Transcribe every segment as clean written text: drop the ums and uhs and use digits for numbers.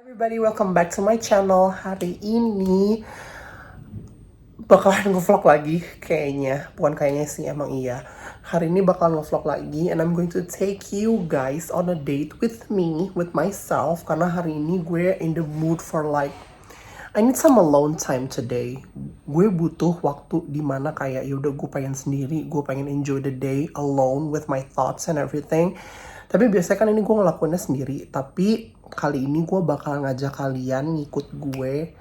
Everybody, welcome back to my channel. Hari ini bakalan nge-vlog lagi kayaknya. Bukan kayaknya sih, emang iya. Hari ini bakalan nge-vlog lagi and I'm going to take you guys on a date with me, with myself. Karena hari ini gue in the mood for like I need some alone time today. Gue butuh waktu dimana kayak yaudah gue pengen sendiri, gue pengen enjoy the day alone with my thoughts and everything. Tapi biasanya kan ini gue ngelakuinnya sendiri. Tapi kali ini gue bakal ngajak kalian ngikut gue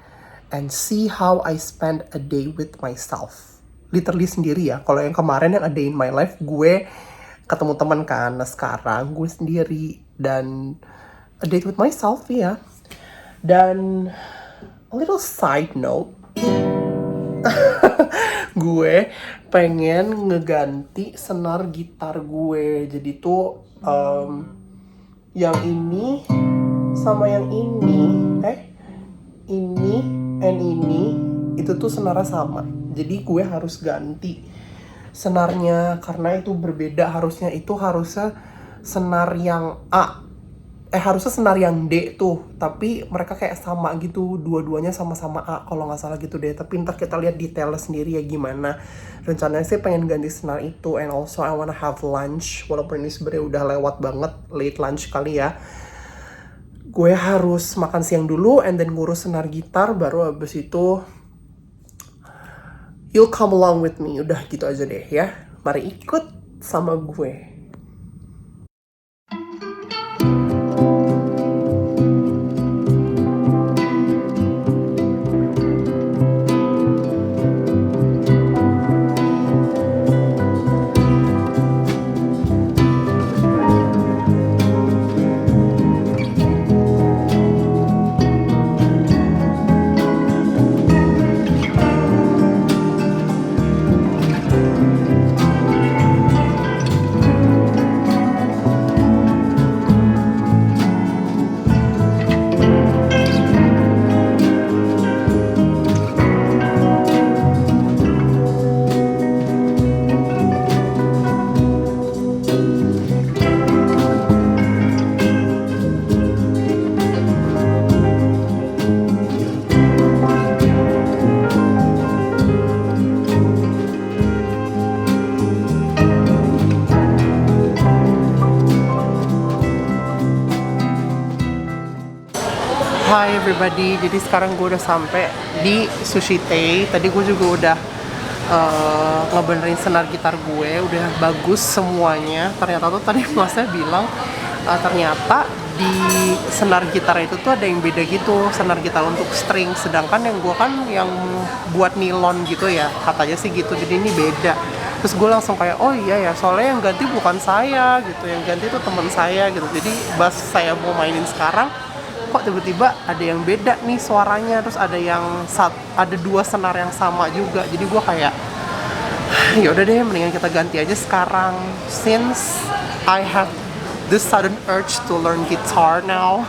and see how I spend a day with myself. Literally sendiri ya. Kalau yang kemarin yang a day in my life gue ketemu teman kan. Nah sekarang gue sendiri dan a date with myself ya. Dan a little side note, gue pengen ngeganti senar gitar gue. Jadi tuh yang ini sama yang ini, ini and ini itu tuh senarnya sama. Jadi gue harus ganti senarnya karena itu berbeda. Harusnya senar yang A. Harusnya senar yang D tuh, tapi mereka kayak sama gitu, dua-duanya sama-sama A kalau nggak salah gitu deh. Tapi ntar kita lihat detailnya sendiri ya gimana. Rencananya sih pengen ganti senar itu, and also I wanna have lunch. Walaupun ini sebenarnya udah lewat banget, late lunch kali ya. Gue harus makan siang dulu, and then ngurus senar gitar, baru abis itu you'll come along with me. Udah gitu aja deh ya. Mari ikut sama gue. Hi everybody, jadi sekarang gue udah sampai di Sushi Tei. Tadi gue juga udah ngebenerin senar gitar gue, udah bagus semuanya. Ternyata tuh tadi masnya bilang ternyata di senar gitar itu tuh ada yang beda gitu, senar gitar untuk string. Sedangkan yang gue kan yang buat nilon gitu ya, katanya sih gitu. Jadi ini beda. Terus gue langsung kayak, oh iya ya, soalnya yang ganti bukan saya gitu, yang ganti tuh teman saya gitu. Jadi pas saya mau mainin sekarang, kok tiba-tiba ada yang beda nih suaranya, terus ada dua senar yang sama juga. Jadi gue kayak ya udah deh, mendingan kita ganti aja sekarang since I have this sudden urge to learn guitar now.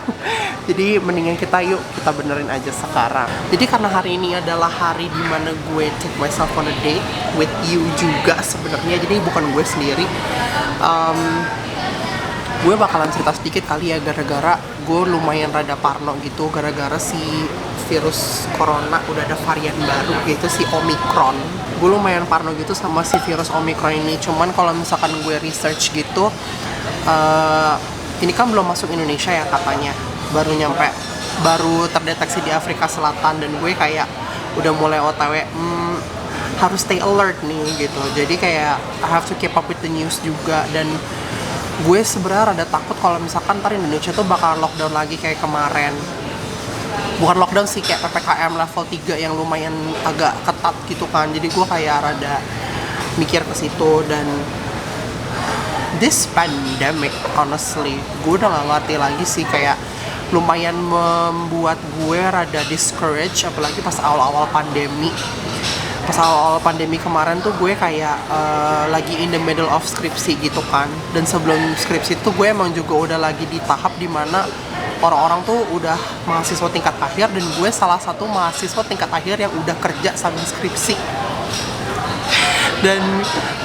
Jadi mendingan kita benerin aja sekarang. Jadi karena hari ini adalah hari dimana gue take myself on a date with you juga sebenarnya, jadi bukan gue sendiri. Gue bakalan cerita sedikit kali ya, gara-gara gue lumayan rada parno gitu, gara-gara si virus corona udah ada varian baru yaitu si Omicron. Gue lumayan parno gitu sama si virus Omicron ini. Cuman kalau misalkan gue research gitu, ini kan belum masuk Indonesia ya katanya, baru terdeteksi di Afrika Selatan. Dan gue kayak udah mulai OTW, harus stay alert nih gitu. Jadi kayak I have to keep up with the news juga. Dan gue sebenarnya rada takut kalau misalkan ntar Indonesia tuh bakal lockdown lagi kayak kemarin. Bukan lockdown sih, kayak PPKM level 3 yang lumayan agak ketat gitu kan. Jadi gue kayak rada mikir ke situ. Dan this pandemic, honestly, gue udah gak ngerti lagi sih, kayak lumayan membuat gue rada discourage. Apalagi pas awal-awal pandemi. Pas awal pandemi kemarin tuh gue kayak lagi in the middle of skripsi gitu kan. Dan sebelum skripsi tuh gue emang juga udah lagi di tahap dimana orang-orang tuh udah mahasiswa tingkat akhir, dan gue salah satu mahasiswa tingkat akhir yang udah kerja sambil skripsi. Dan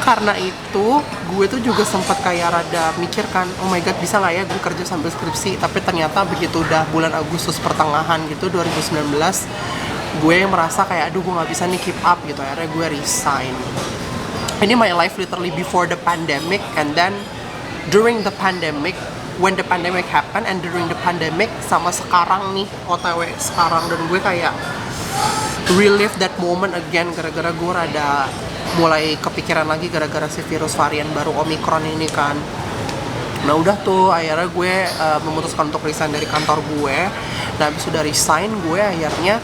karena itu gue tuh juga sempat kayak rada mikir kan, oh my god bisa nggak ya gue kerja sambil skripsi. Tapi ternyata begitu udah bulan Agustus pertengahan gitu 2019, gue merasa kayak aduh gue nggak bisa nih keep up gitu, akhirnya gue resign. Ini my life literally before the pandemic and then during the pandemic, when the pandemic happened and during the pandemic, sama sekarang nih OTW sekarang. Dan gue kayak relive that moment again gara-gara gue rada mulai kepikiran lagi gara-gara si virus varian baru Omicron ini kan. Nah udah tuh akhirnya gue memutuskan untuk resign dari kantor gue. Nah habis udah resign gue akhirnya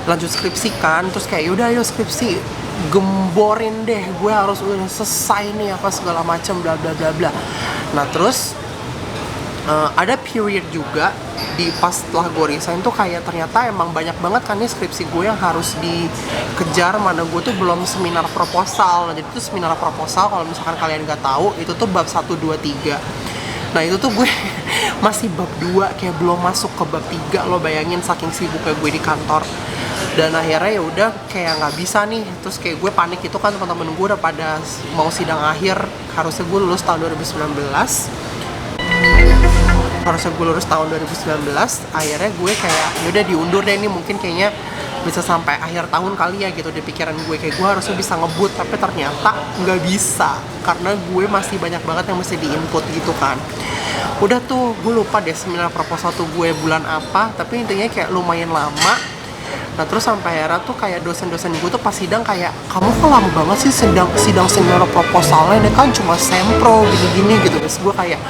lanjut skripsi kan. Terus kayak yaudah ayo skripsi gemborin deh, gue harus udah selesai nih apa segala macam bla bla bla bla. Nah terus ada period juga di pas setelah gue resign tuh kayak ternyata emang banyak banget kan nih skripsi gue yang harus dikejar, mana gue tuh belum seminar proposal. Nah jadi tuh seminar proposal kalau misalkan kalian nggak tahu itu tuh bab 1, 2, 3. Nah itu tuh gue masih bab 2 kayak belum masuk ke bab 3, lo bayangin saking sibuknya gue di kantor. Dan akhirnya ya udah kayak nggak bisa nih, terus kayak gue panik itu kan, teman-teman gue udah pada mau sidang akhir, harusnya gue lulus tahun 2019. Harusnya gue lulus tahun 2019, akhirnya gue kayak yaudah diundur deh, ini mungkin kayaknya bisa sampai akhir tahun kali ya gitu di pikiran gue, kayak gue harusnya bisa ngebut, tapi ternyata nggak bisa karena gue masih banyak banget yang mesti diinput gitu kan. Udah tuh gue lupa deh seminar proposal tuh gue bulan apa, tapi intinya kayak lumayan lama. Nah terus sampai akhirnya tuh kayak dosen-dosen gue tuh pas sidang kayak, kamu kok lama banget sih sidang seminar proposalnya, ini kan cuma sempro gini-gini gitu. Terus gue kayak,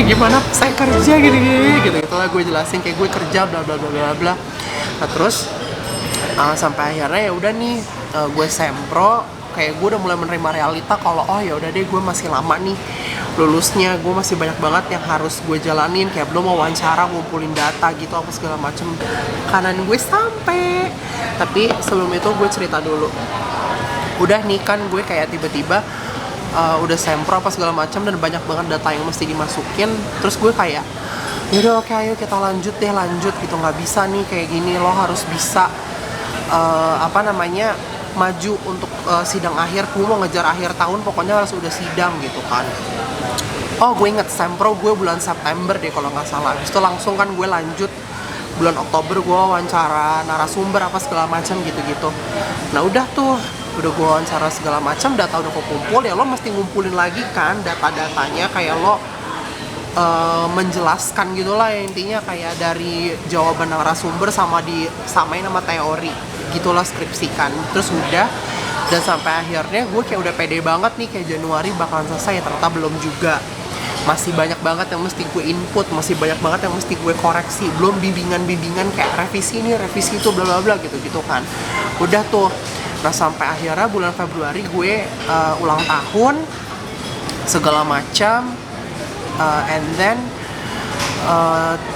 gimana saya kerja gini-gini gitu lah gue jelasin kayak gue kerja bla bla bla bla bla. Nah terus sampai akhirnya ya udah nih gue sempro, kayak gue udah mulai menerima realita kalau oh ya udah deh gue masih lama nih lulusnya, gue masih banyak banget yang harus gue jalanin, kayak belum mau wawancara, ngumpulin data gitu apa segala macem. Kanan gue sampai, tapi sebelum itu gue cerita dulu. Udah nih kan gue kayak tiba-tiba udah sempro apa segala macam dan banyak banget data yang mesti dimasukin. Terus gue kayak yaudah oke ayo kita lanjut gitu, nggak bisa nih kayak gini, lo harus bisa maju untuk sidang akhir. Gue mau ngejar akhir tahun, pokoknya harus udah sidang gitu kan. Oh gue inget sempro gue bulan September deh kalau nggak salah. Habis itu langsung kan gue lanjut bulan Oktober, gue wawancara narasumber apa segala macam gitu-gitu. Nah udah tuh, udah gue wawancara segala macam, data udah kumpul, ya lo mesti ngumpulin lagi kan data-datanya, kayak lo menjelaskan gitulah ya, intinya kayak dari jawaban narasumber samain sama teori gitulah skripsikan. Terus udah, dan sampai akhirnya gue kayak udah pede banget nih kayak Januari bakalan selesai, ternyata belum juga. Masih banyak banget yang mesti gue input, masih banyak banget yang mesti gue koreksi, belum bimbingan kayak revisi ini, revisi itu, bla bla bla gitu kan. Udah tuh. Nah sampai akhirnya bulan Februari gue ulang tahun segala macam, and then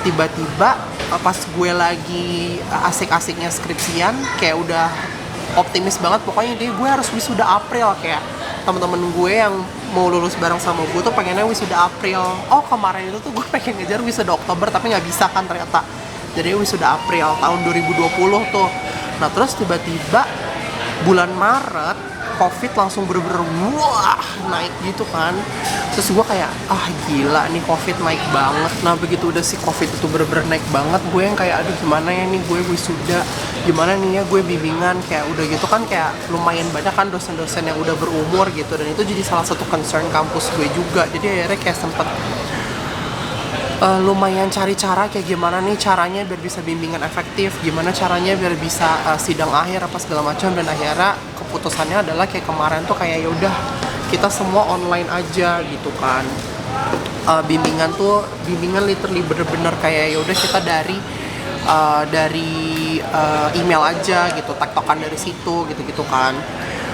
tiba-tiba pas gue lagi asik-asiknya skripsian, kayak udah optimis banget pokoknya deh gue harus wisuda April. Kayak temen-temen gue yang mau lulus bareng sama gue tuh pengennya wisuda April. Oh kemarin itu tuh gue pengen ngejar wisuda Oktober tapi nggak bisa kan ternyata, jadi wisuda April tahun 2020 tuh. Nah terus tiba-tiba bulan Maret Covid langsung bener-bener wah naik gitu kan. Terus gue kayak gila nih Covid naik banget. Nah begitu udah si Covid itu bener-bener naik banget, gue yang kayak aduh gimana ya nih gue wisuda, gimana nih ya gue bimbingan, kayak udah gitu kan kayak lumayan banyak kan dosen-dosen yang udah berumur gitu, dan itu jadi salah satu concern kampus gue juga. Jadi akhirnya kayak sempet lumayan cari cara kayak gimana nih caranya biar bisa bimbingan efektif, gimana caranya biar bisa sidang akhir apa segala macam. Dan akhirnya keputusannya adalah kayak kemarin tuh kayak yaudah kita semua online aja gitu kan. Bimbingan literally bener-bener kayak yaudah kita dari email aja gitu, tektokan dari situ gitu kan.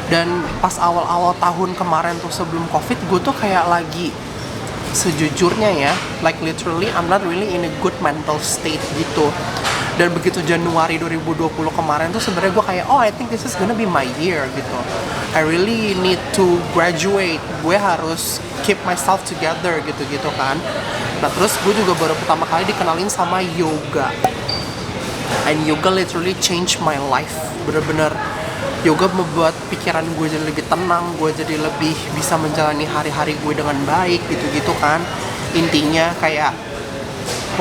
Dan pas awal-awal tahun kemarin tuh sebelum Covid, gue tuh kayak lagi sejujurnya ya, like literally I'm not really in a good mental state gitu. Dan begitu Januari 2020 kemarin tuh sebenarnya gue kayak I think this is gonna be my year gitu. I really need to graduate, gue harus keep myself together gitu kan. Nah terus gue juga baru pertama kali dikenalin sama yoga, and yoga literally changed my life. Bener-bener yoga membuat pikiran gue jadi lebih tenang, gue jadi lebih bisa menjalani hari-hari gue dengan baik gitu-gitu kan. Intinya kayak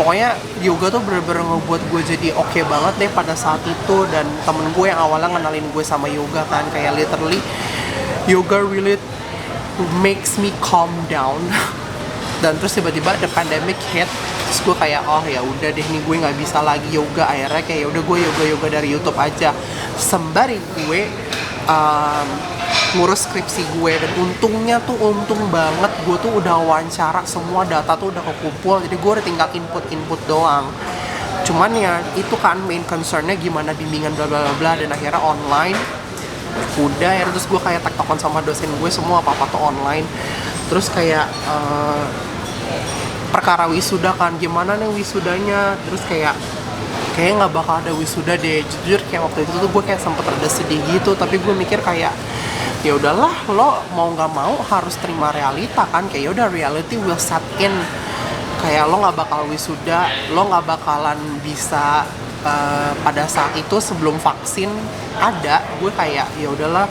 pokoknya yoga tuh bener-bener ngebuat gue jadi oke banget deh pada saat itu. Dan temen gue yang awalnya ngenalin gue sama yoga kan, kayak literally yoga really makes me calm down. Dan terus tiba-tiba the pandemic hit, terus gue kayak oh ya udah deh nih gue nggak bisa lagi yoga. Akhirnya kayak udah gue yoga dari YouTube aja sembari gue ngurus skripsi gue. Dan untungnya tuh untung banget gue tuh udah wawancara, semua data tuh udah kekumpul, jadi gue udah tinggal input doang. Cuman ya itu kan main concernnya gimana bimbingan bla bla bla. Dan akhirnya online udah ya, terus gue kayak tektokan sama dosen gue, semua apa tuh online. Terus kayak perkara wisuda kan, gimana nih wisudanya. Terus kayak nggak bakal ada wisuda deh. Jujur kayak waktu itu tuh gue kayak sempet rada sedih gitu, tapi gue mikir kayak ya udahlah, lo mau nggak mau harus terima realita kan. Kayak udah reality will set in, kayak lo nggak bakal wisuda, lo nggak bakalan bisa pada saat itu sebelum vaksin ada. Gue kayak ya udahlah,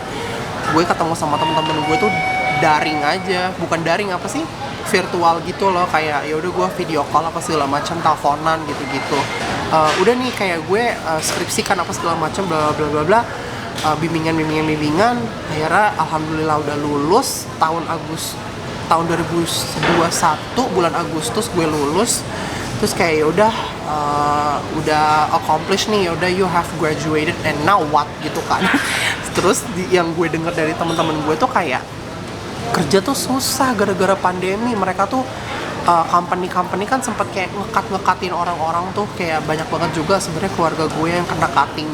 gue ketemu sama temen-temen gue tuh daring aja, bukan daring apa sih, virtual gitu loh. Kayak ya udah gue video call apa segala macam, teleponan gitu-gitu. Udah nih kayak gue skripsikan apa segala macam bla bla bla bla, bimbingan. Akhirnya alhamdulillah udah lulus tahun 2021 bulan Agustus gue lulus. Terus kayak ya udah accomplish nih, ya udah you have graduated and now what gitu kan. Terus yang gue denger dari teman-teman gue tuh kayak kerja tuh susah gara-gara pandemi. Mereka tuh company kan sempat kayak ngekatin orang-orang tuh, kayak banyak banget juga sebenarnya keluarga gue yang kena cutting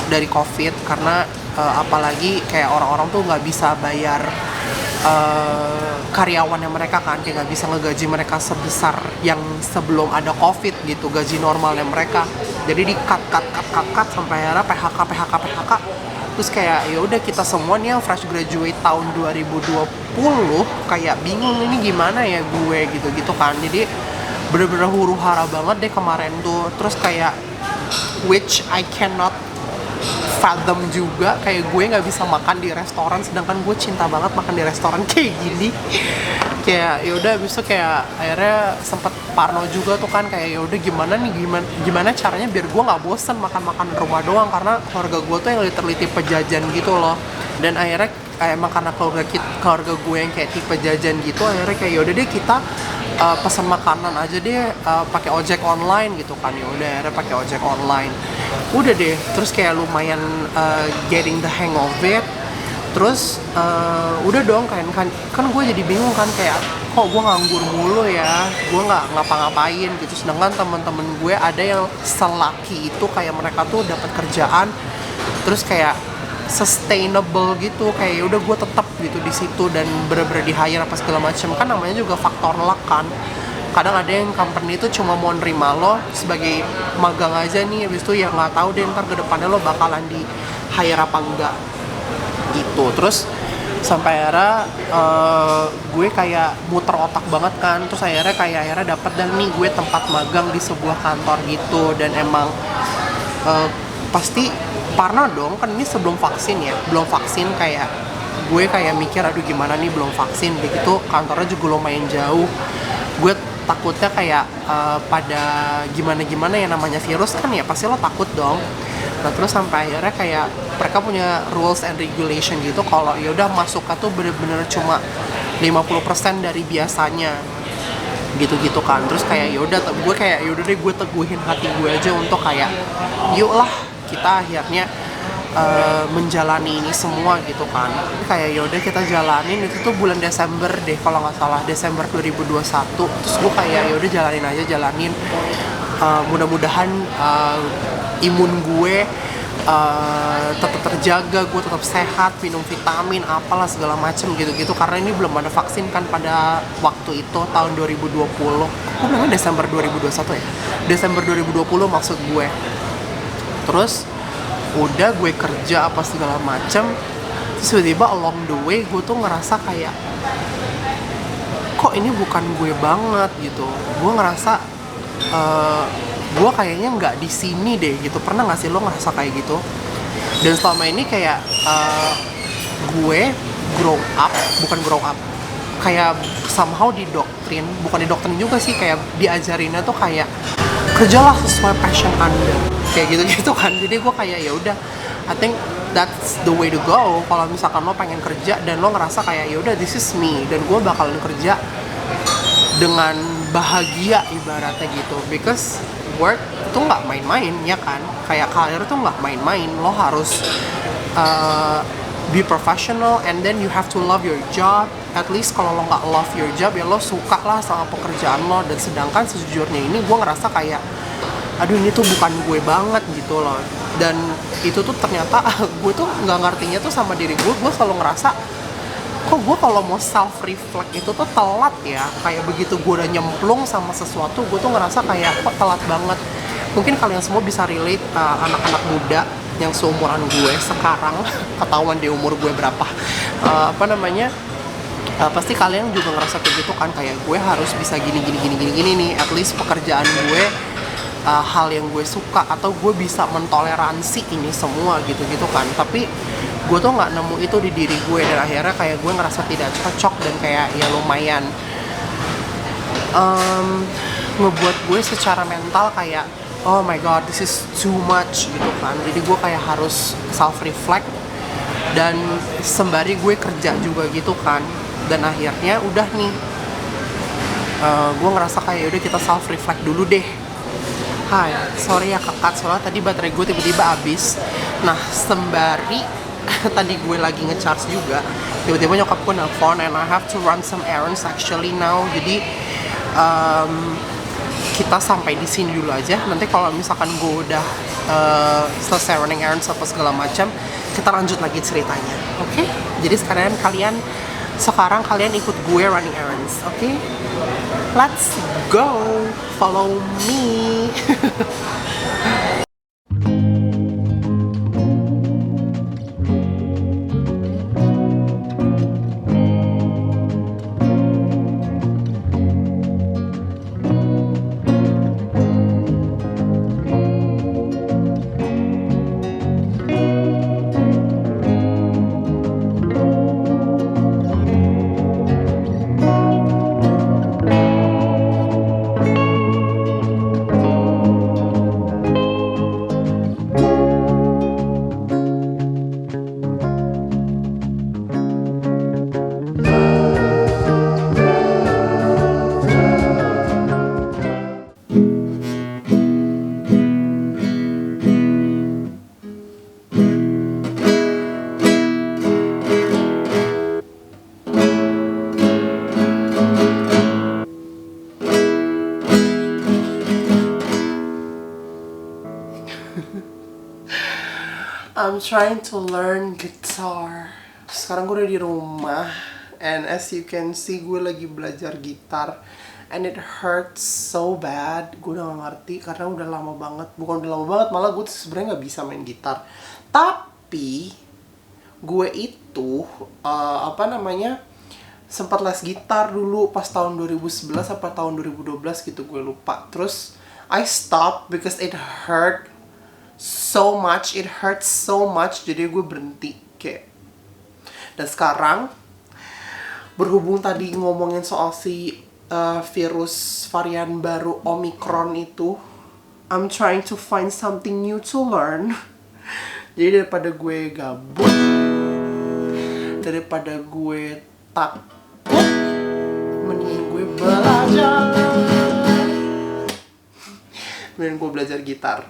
dari COVID. Karena apalagi kayak orang-orang tuh nggak bisa bayar karyawannya mereka kan, kayak nggak bisa ngegaji mereka sebesar yang sebelum ada COVID gitu, gaji normalnya mereka. Jadi di cut sampai akhirnya PHK. Terus kayak ya udah kita semua nih yang fresh graduate tahun 2020 kayak bingung ini gimana ya gue gitu kan. Jadi bener-bener huru hara banget deh kemarin tuh. Terus kayak which I cannot fathom juga, kayak gue nggak bisa makan di restoran, sedangkan gue cinta banget makan di restoran kayak gini. Kayak ya udah abis itu kayak akhirnya sempet parno juga tuh kan, kayak ya udah gimana caranya biar gue nggak bosen makan rumah doang, karena keluarga gue tuh yang literally tipe jajan gitu loh. Dan akhirnya emang karena keluarga gue yang kayak tipe jajan gitu, akhirnya kayak yaudah deh kita pesan makanan aja deh pakai ojek online gitu kan. Ya udah akhirnya pakai ojek online, udah deh. Terus kayak lumayan getting the hang of it. Terus udah dong kan gue jadi bingung kan, kayak kok gue nganggur mulu ya, gue nggak ngapa-ngapain gitu. Sedangkan teman-teman gue ada yang selaki itu kayak mereka tuh dapat kerjaan terus kayak sustainable gitu, kayak udah gue tetap gitu di situ dan bener-bener di hire apa segala macam. Kan namanya juga faktor luck kan. Kadang ada yang company itu cuma mau nerima lo sebagai magang aja nih, habis itu ya nggak tahu deh ntar ke depannya lo bakalan di hire apa enggak gitu. Terus sampai akhirnya gue kayak muter otak banget kan. Terus akhirnya dapat dan nih gue tempat magang di sebuah kantor gitu. Dan emang pasti parno dong kan, ini sebelum vaksin ya, belum vaksin. Kayak gue kayak mikir aduh gimana nih belum vaksin, begitu kantornya juga lumayan jauh. Gue takutnya kayak pada gimana ya, namanya virus kan ya pasti lo takut dong. Nah terus sampai akhirnya kayak mereka punya rules and regulation gitu, kalau ya udah masuknya tuh bener-bener cuma 50% dari biasanya gitu kan. Terus kayak yaudah gue kayak yaudah deh gue teguhin hati gue aja untuk kayak yuk lah kita akhirnya menjalani ini semua gitu kan. Kayak yaudah kita jalanin. Itu tuh bulan Desember deh kalau nggak salah, Desember 2021. Terus gue kayak yaudah jalanin. Mudah-mudahan imun gue tetap terjaga, gue tetap sehat, minum vitamin apalah segala macem gitu karena ini belum ada vaksin kan pada waktu itu tahun 2020. Aku bilangnya Desember 2021 ya, Desember 2020 maksud gue. Terus udah gue kerja apa segala macem, terus tiba-tiba along the way gue tuh ngerasa kayak kok ini bukan gue banget gitu. Gue ngerasa gue kayaknya nggak di sini deh gitu. Pernah nggak sih lo ngerasa kayak gitu? Dan selama ini kayak gue bukan grow up, kayak somehow bukan didoktrin juga sih, kayak diajarinnya tuh kayak kerjalah sesuai passion Anda, kayak gitu-gitu kan. Jadi gue kayak ya udah, I think that's the way to go. Kalau misalkan lo pengen kerja dan lo ngerasa kayak ya udah this is me, dan gue bakalan kerja dengan bahagia ibaratnya gitu, because work itu nggak main-main ya kan, kayak karir tuh nggak main-main. Lo harus be professional, and then you have to love your job. At least kalau lo nggak love your job ya lo suka lah sama pekerjaan lo. Dan sedangkan sejujurnya ini gue ngerasa kayak aduh ini tuh bukan gue banget gitu loh. Dan itu tuh ternyata gue tuh nggak ngertinya tuh sama diri gue selalu ngerasa kok gue kalau mau self reflect itu tuh telat ya. Kayak begitu gue udah nyemplung sama sesuatu, gue tuh ngerasa kayak kok telat banget. Mungkin kalian semua bisa relate, anak-anak muda yang seumuran gue sekarang, ketahuan di umur gue berapa, pasti kalian juga ngerasa kayak gitu kan, kayak gue harus bisa gini nih, at least pekerjaan gue hal yang gue suka, atau gue bisa mentoleransi ini semua gitu-gitu kan. Tapi gue tuh nggak nemu itu di diri gue, dan akhirnya kayak gue ngerasa tidak cocok, dan kayak ya lumayan ngebuat gue secara mental kayak oh my god this is too much gitu kan. Jadi gue kayak harus self reflect, dan sembari gue kerja juga gitu kan. Dan akhirnya udah nih gue ngerasa kayak udah kita self reflect dulu deh. Hai, sorry ya kakak, soalnya tadi baterai gue tiba-tiba habis. Nah sembari tadi gue lagi ngecharge juga, tiba-tiba nyokap gue nelfon, and I have to run some errands actually now. Jadi kita sampai di sini dulu aja. Nanti kalau misalkan gue udah selesai running errands apa segala macam, kita lanjut lagi ceritanya. Oke? Jadi sekarang kalian ikut gue running errands. Oke? Let's go. Follow me. I'm trying to learn guitar. Sekarang gue udah di rumah, and as you can see gue lagi belajar gitar, and it hurts so bad. Gue udah gak ngerti karena udah lama banget. Bukan udah lama banget, malah gue sebenarnya gak bisa main gitar. Tapi gue itu sempat les gitar dulu pas tahun 2011 apa tahun 2012 gitu, gue lupa. Terus I stopped because it hurts so much, jadi gue berhenti kayak. Dan sekarang berhubung tadi ngomongin soal si virus varian baru Omicron itu, I'm trying to find something new to learn. Jadi daripada gue gabut, daripada gue takut, mending gue belajar gitar.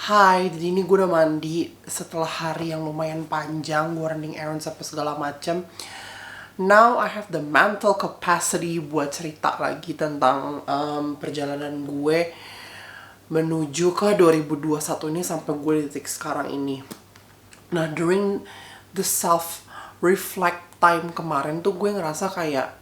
Hai, jadi ini gue udah mandi setelah hari yang lumayan panjang, gue running errands apa segala macam. Now I have the mental capacity buat cerita lagi tentang perjalanan gue menuju ke 2021 ini sampai gue di titik sekarang ini. Nah, during the self-reflect time kemarin tuh gue ngerasa kayak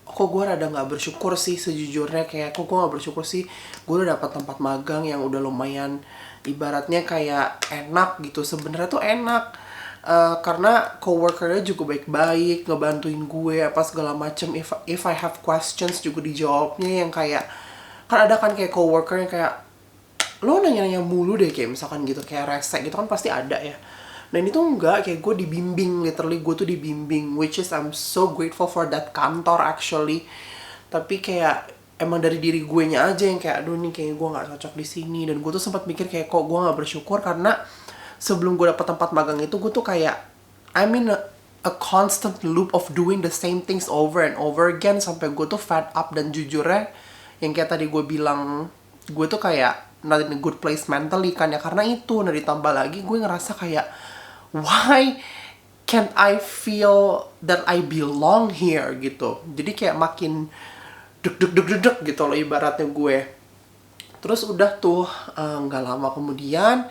kok gue rada gak bersyukur sih sejujurnya. Kayak kok gue gak bersyukur sih gue udah dapat tempat magang yang udah lumayan ibaratnya kayak enak gitu. Sebenarnya tuh enak karena coworkernya juga baik-baik, ngebantuin gue apa segala macem. If I have questions juga dijawabnya, yang kayak kan ada kan kayak coworker yang kayak lo nanya-nanya mulu deh, kayak misalkan gitu, kayak rese gitu kan pasti ada ya. Nah ini tuh enggak, kayak gue dibimbing, literally gue tuh dibimbing, which is I'm so grateful for that kantor actually. Tapi kayak emang dari diri gue nya aja yang kayak aduh nih kayak gue nggak cocok di sini. Dan gue tuh sempat mikir kayak kok gue nggak bersyukur, karena sebelum gue dapet tempat magang itu gue tuh kayak I'm in a constant loop of doing the same things over and over again sampai gue tuh fed up. Dan jujurnya yang kayak tadi gue bilang, gue tuh kayak not in a good place mentally kan ya, karena itu. Nah ditambah lagi gue ngerasa kayak why can't I feel that I belong here gitu. Jadi kayak makin deg gitu loh ibaratnya gue. Terus udah tuh nggak lama kemudian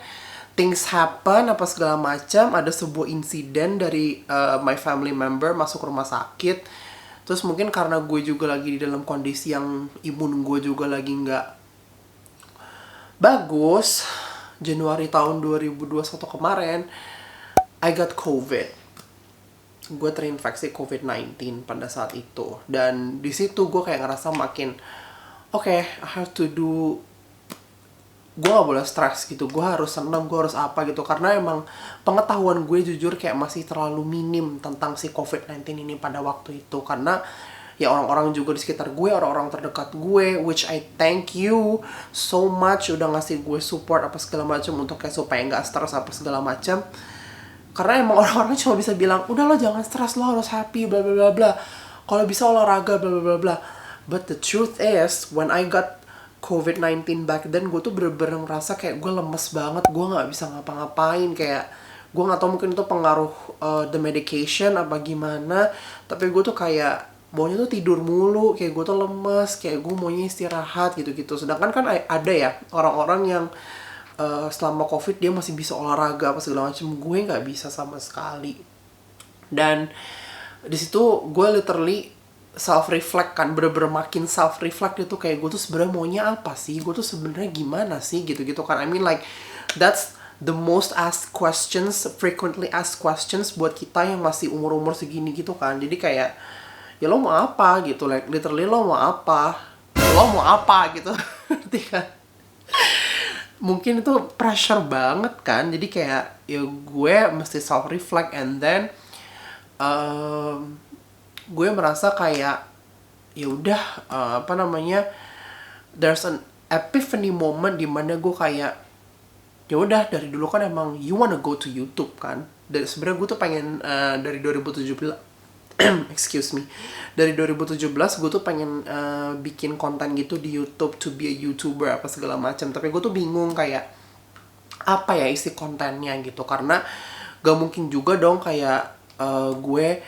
things happen apa segala macam. Ada sebuah insiden dari my family member masuk rumah sakit. Terus mungkin karena gue juga lagi di dalam kondisi yang imun gue juga lagi nggak bagus, Januari tahun 2021 kemarin I got COVID. Gue terinfeksi COVID-19 pada saat itu. Dan di situ gue kayak ngerasa makin okay, I have to do, gue gak boleh stres gitu, gue harus seneng, gue harus apa gitu. Karena emang pengetahuan gue jujur kayak masih terlalu minim tentang si COVID-19 ini pada waktu itu. Karena ya orang-orang juga di sekitar gue, orang-orang terdekat gue, which I thank you so much udah ngasih gue support apa segala macam untuk kayak supaya gak stres apa segala macam. Karena emang orang-orang cuma bisa bilang, udah lo jangan stres, lo harus happy, bla bla bla bla. Kalau bisa olahraga, bla bla bla bla. But the truth is, when I got COVID-19 back then, gue tuh bener-bener ngerasa kayak gue lemes banget, gue nggak bisa ngapa-ngapain. Kayak gue nggak tahu mungkin itu pengaruh the medication apa gimana. Tapi gue tuh kayak maunya tuh tidur mulu, kayak gue tuh lemes, kayak gue maunya istirahat gitu-gitu. Sedangkan kan ada ya orang-orang yang selama COVID dia masih bisa olahraga apa segala macam, gue nggak bisa sama sekali. Dan di situ gue literally self reflect kan, bener-bener makin self reflect itu kayak gue tuh sebenarnya maunya apa sih, gue tuh sebenarnya gimana sih gitu-gitu kan. I mean like that's the most asked questions, frequently asked questions buat kita yang masih umur-umur segini gitu kan. Jadi kayak ya lo mau apa gitu, like literally lo mau apa gitu ngerti kan. Mungkin itu pressure banget kan. Jadi kayak ya gue mesti self reflect, and then gue merasa kayak ya udah there's an epiphany moment di mana gue kayak ya udah, dari dulu kan emang you wanna go to YouTube kan. Dan sebenarnya gue tuh pengen dari 2017 excuse me, dari 2017 gue tuh pengen bikin konten gitu di YouTube, to be a YouTuber apa segala macam. Tapi gue tuh bingung kayak apa ya isi kontennya gitu, karena gak mungkin juga dong kayak gue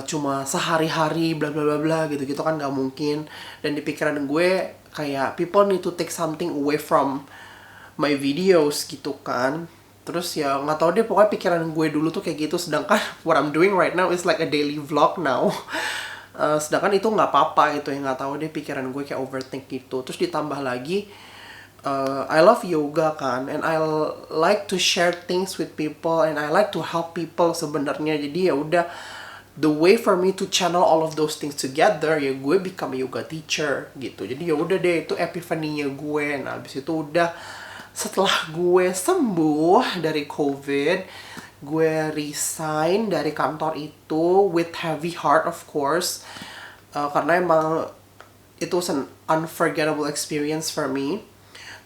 cuma sehari-hari bla bla bla bla gitu kan, gak mungkin. Dan di pikiran gue kayak people need to take something away from my videos gitu kan. Terus ya nggak tahu deh, pokoknya pikiran gue dulu tuh kayak gitu. Sedangkan what I'm doing right now is like a daily vlog now. Sedangkan itu nggak apa-apa gitu ya, nggak tahu deh pikiran gue kayak overthink gitu. Terus ditambah lagi I love yoga kan, and I like to share things with people, and I like to help people sebenarnya. Jadi ya udah, the way for me to channel all of those things together ya gue become a yoga teacher gitu. Jadi ya udah deh, itu epiphany-nya gue. Nah abis itu udah, setelah gue sembuh dari COVID, gue resign dari kantor itu with heavy heart of course, karena emang it was an unforgettable experience for me.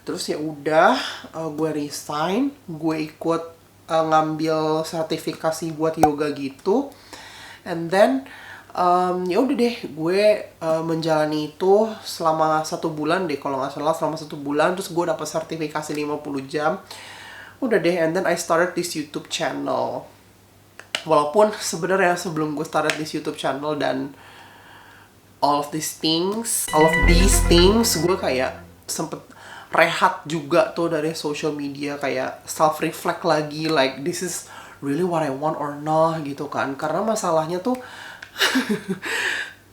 Terus ya udah, gue resign, gue ikut ngambil sertifikasi buat yoga gitu, and then ya udah deh, gue menjalani itu selama 1 bulan deh kalau nggak salah, selama 1 bulan. Terus gue dapat sertifikasi 50 jam. Udah deh, and then I started this YouTube channel. Walaupun sebenarnya sebelum gue started this YouTube channel dan all of these things, gue kayak sempet rehat juga tuh dari social media, kayak self reflect lagi, like this is really what I want or not gitu kan. Karena masalahnya tuh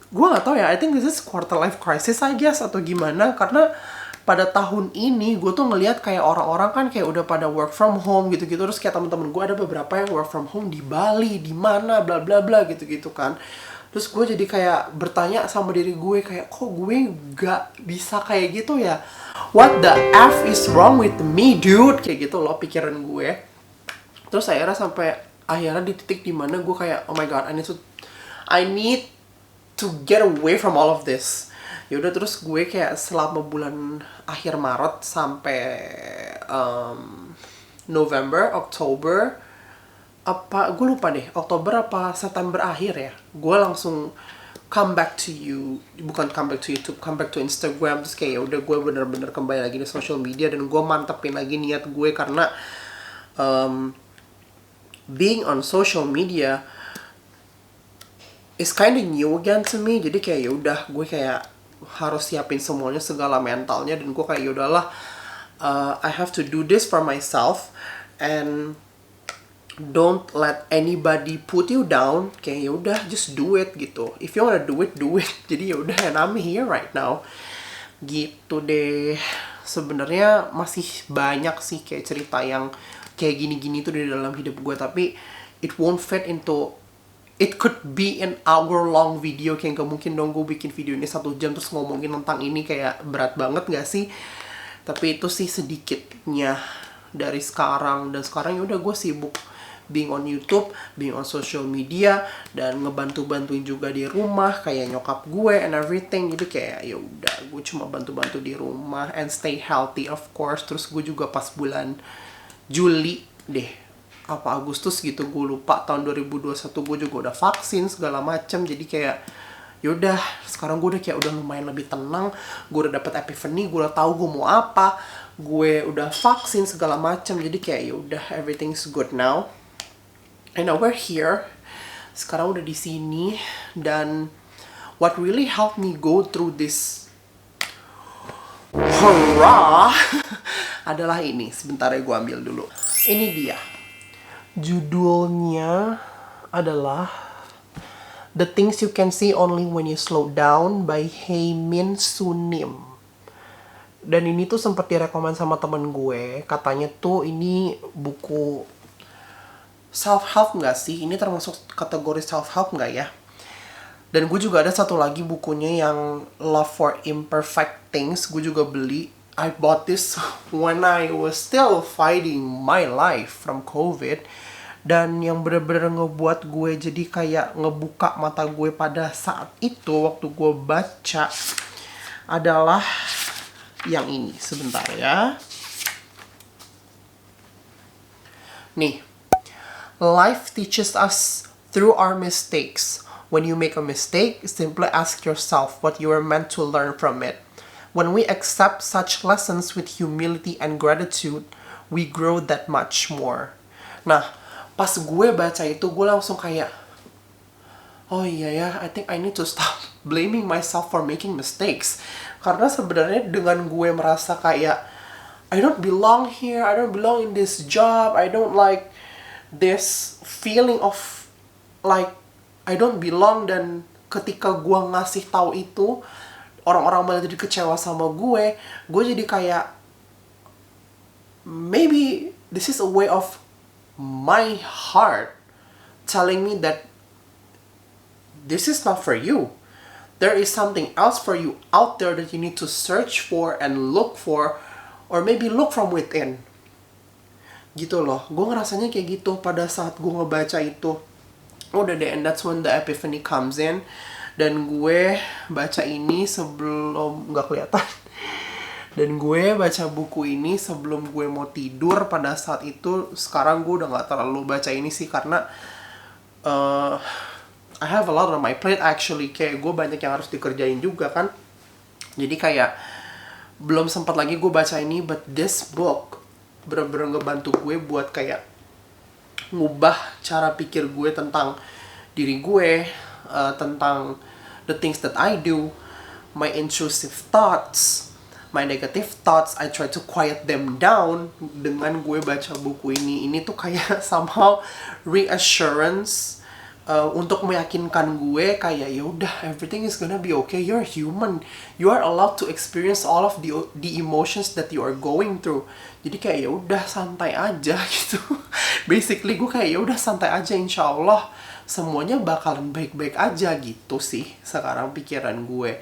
gue gak tahu ya, I think this is quarter life crisis I guess atau gimana. Karena pada tahun ini gue tuh ngelihat kayak orang-orang kan kayak udah pada work from home gitu-gitu. Terus kayak temen-temen gue ada beberapa yang work from home di Bali, di mana bla bla bla gitu-gitu kan. Terus gue jadi kayak bertanya sama diri gue kayak, kok gue gak bisa kayak gitu ya? What the F is wrong with me, dude? Kayak gitu loh pikiran gue. Terus akhirnya di titik dimana gue kayak, oh my god, I need to get away from all of this. Yaudah, terus gue kayak selama bulan akhir Maret sampai November, Oktober, apa gue lupa deh, Oktober apa September akhir ya, gue langsung come back to you, bukan come back to YouTube, come back to Instagram. Terus kayak udah gue bener-bener kembali lagi di social media, dan gue mantepin lagi niat gue karena being on social media is kind of new again to me. Jadi kayak ya udah, gue kayak harus siapin semuanya, segala mentalnya, dan gue kayak yaudahlah, I have to do this for myself and don't let anybody put you down. Kayak ya udah, just do it gitu. If you wanna do it, do it. Jadi ya udah, and I'm here right now. Gitu deh. Sebenarnya masih banyak sih kayak cerita yang kayak gini-gini tuh di dalam hidup gue, tapi it won't fit into, it could be an hour long video. Kayak gak mungkin dong gue bikin video ini 1 jam terus ngomongin tentang ini, kayak berat banget gak sih? Tapi itu sih sedikitnya dari sekarang. Dan sekarang ya udah, gue sibuk being on YouTube, being on social media, dan ngebantu-bantuin juga di rumah kayak nyokap gue and everything. Jadi kayak ya udah, gue cuma bantu-bantu di rumah and stay healthy of course. Terus gue juga pas bulan Juli deh, apa Agustus gitu, gue lupa, tahun 2021 gue juga udah vaksin segala macam. Jadi kayak yaudah, sekarang gue udah kayak udah lumayan lebih tenang. Gue udah dapet epiphany, gue udah tahu gue mau apa, gue udah vaksin segala macam. Jadi kayak yaudah, everything's good now. And now we're here. Sekarang udah di sini, dan what really helped me go through this hurrah adalah ini. Sebentar ya, gue ambil dulu. Ini dia. Judulnya adalah The Things You Can See Only When You Slow Down by Haemin Sunim. Dan ini tuh sempat direkomend sama temen gue. Katanya tuh ini buku self-help nggak sih? Ini termasuk kategori self-help nggak ya? Dan gue juga ada satu lagi bukunya yang Love for Imperfect Things. Gue juga beli. I bought this when I was still fighting my life from COVID. Dan yang bener-bener ngebuat gue jadi kayak ngebuka mata gue pada saat itu waktu gue baca adalah yang ini. Sebentar ya. Nih. Life teaches us through our mistakes. When you make a mistake, simply ask yourself what you are meant to learn from it. When we accept such lessons with humility and gratitude, we grow that much more. Nah, pas gue baca itu, gue langsung kayak, oh iya ya, I think I need to stop blaming myself for making mistakes. Karena sebenarnya dengan gue merasa kayak, I don't belong here, I don't belong in this job, I don't like this feeling of like I don't belong. Dan ketika gue ngasih tahu itu, orang-orang malah jadi kecewa sama gue jadi kayak, maybe this is a way of my heart telling me that this is not for you. There is something else for you out there that you need to search for and look for, or maybe look from within. Gitu loh, gue ngerasanya kayak gitu pada saat gue ngebaca itu. Udah deh, and that's when the epiphany comes in. Dan gue baca ini sebelum, nggak kelihatan. Dan gue baca buku ini sebelum gue mau tidur pada saat itu. Sekarang gue udah nggak terlalu baca ini sih, karena I have a lot on my plate actually. Kayak gue banyak yang harus dikerjain juga kan. Jadi kayak belum sempat lagi gue baca ini. But this book bener-bener ngebantu gue buat kayak ngubah cara pikir gue tentang diri gue, tentang the things that I do, my intrusive thoughts, my negative thoughts. I try to quiet them down dengan gue baca buku ini. Ini tuh kayak somehow reassurance untuk meyakinkan gue kayak ya udah, everything is gonna be okay, you're human, you are allowed to experience all of the emotions that you are going through. Jadi kayak ya udah santai aja gitu. Basically gue kayak ya udah santai aja, insya Allah semuanya bakalan baik-baik aja gitu sih sekarang pikiran gue.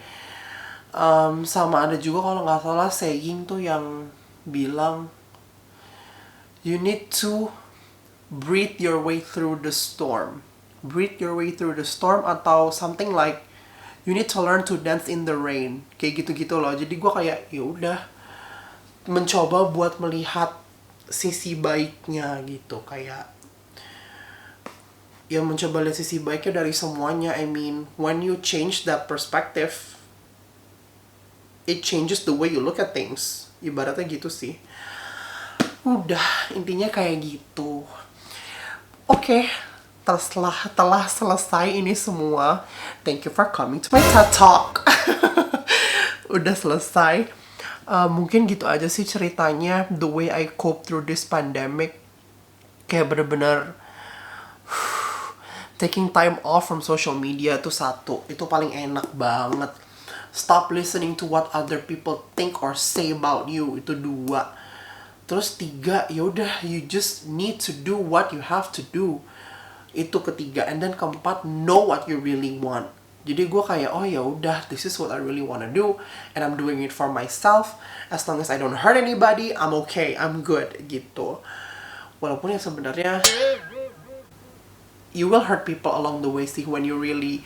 Sama ada juga kalau nggak salah saying tuh yang bilang you need to breathe your way through the storm. Breathe your way through the storm, atau something like you need to learn to dance in the rain. Kayak gitu-gitu loh. Jadi gue kayak ya udah mencoba buat melihat sisi baiknya gitu, kayak ya mencoba lihat sisi baiknya dari semuanya. I mean, when you change that perspective, it changes the way you look at things. Ibaratnya gitu sih. Udah, intinya kayak gitu. Oke, telah selesai ini semua. Thank you for coming to my TED Talk. Udah selesai. Mungkin gitu aja sih ceritanya. The way I cope through this pandemic. Kayak bener-bener taking time off from social media tuh satu. Itu paling enak banget. Stop listening to what other people think or say about you. Itu dua. Terus tiga, yaudah, you just need to do what you have to do. Itu ketiga. And then keempat, know what you really want. Jadi gue kayak, oh ya udah, this is what I really wanna do, and I'm doing it for myself. As long as I don't hurt anybody, I'm okay, I'm good gitu. Walaupun ya sebenarnya you will hurt people along the way sih when you really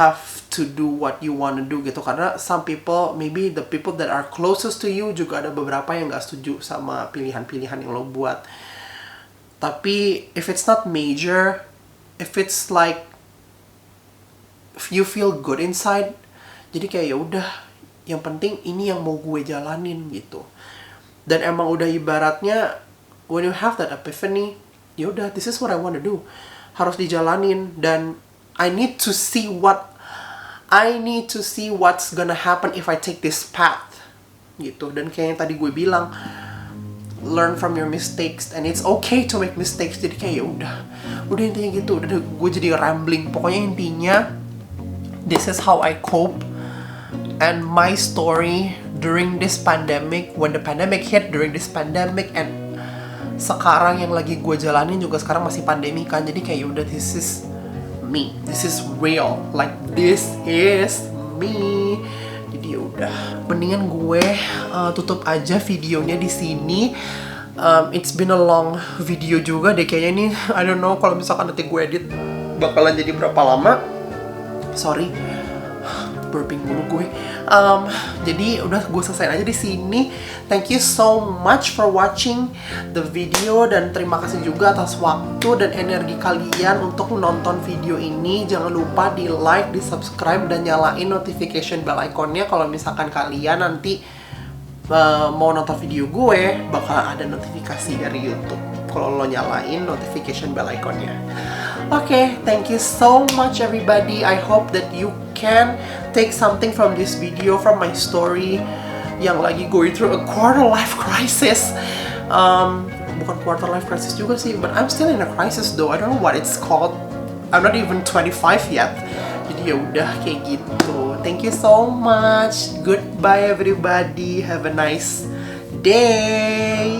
have to do what you wanna do gitu. Karena some people, maybe the people that are closest to you juga ada beberapa yang gak setuju sama pilihan-pilihan yang lo buat. Tapi if it's not major, if it's like if you feel good inside, jadi kayak ya udah, yang penting ini yang mau gue jalanin gitu. Dan emang udah ibaratnya when you have that epiphany, ya udah, this is what I want to do, harus dijalanin. Dan I need to see what's gonna happen if I take this path gitu. Dan kayak yang tadi gue bilang, learn from your mistakes, and it's okay to make mistakes. Jadi kayak ya udah intinya gitu. Udah gue jadi rambling. Pokoknya intinya, this is how I cope, and my story during this pandemic, when the pandemic hit, during this pandemic, and sekarang yang lagi gue jalanin juga sekarang masih pandemi kan. Jadi kayak udah, this is me, this is real, like this is me. Jadi udah, mendingan gue tutup aja videonya di sini. It's been a long video juga deh kayaknya ini. I don't know kalau misalkan nanti gue edit bakalan jadi berapa lama. Sorry, burping mulu gue. Jadi udah, gue selesai aja di sini. Thank you so much for watching the video, dan terima kasih juga atas waktu dan energi kalian untuk menonton video ini. Jangan lupa di like, di subscribe, dan nyalain notification bell iconnya kalau misalkan kalian nanti mau nonton video gue, bakal ada notifikasi dari YouTube kalau lo nyalain notification bell iconnya. Okay, thank you so much everybody. I hope that you can take something from this video, from my story, yang lagi going through a quarter life crisis. Bukan quarter life crisis juga sih, but I'm still in a crisis though. I don't know what it's called. I'm not even 25 yet. Jadi ya udah kayak gitu. Thank you so much. Goodbye everybody. Have a nice day.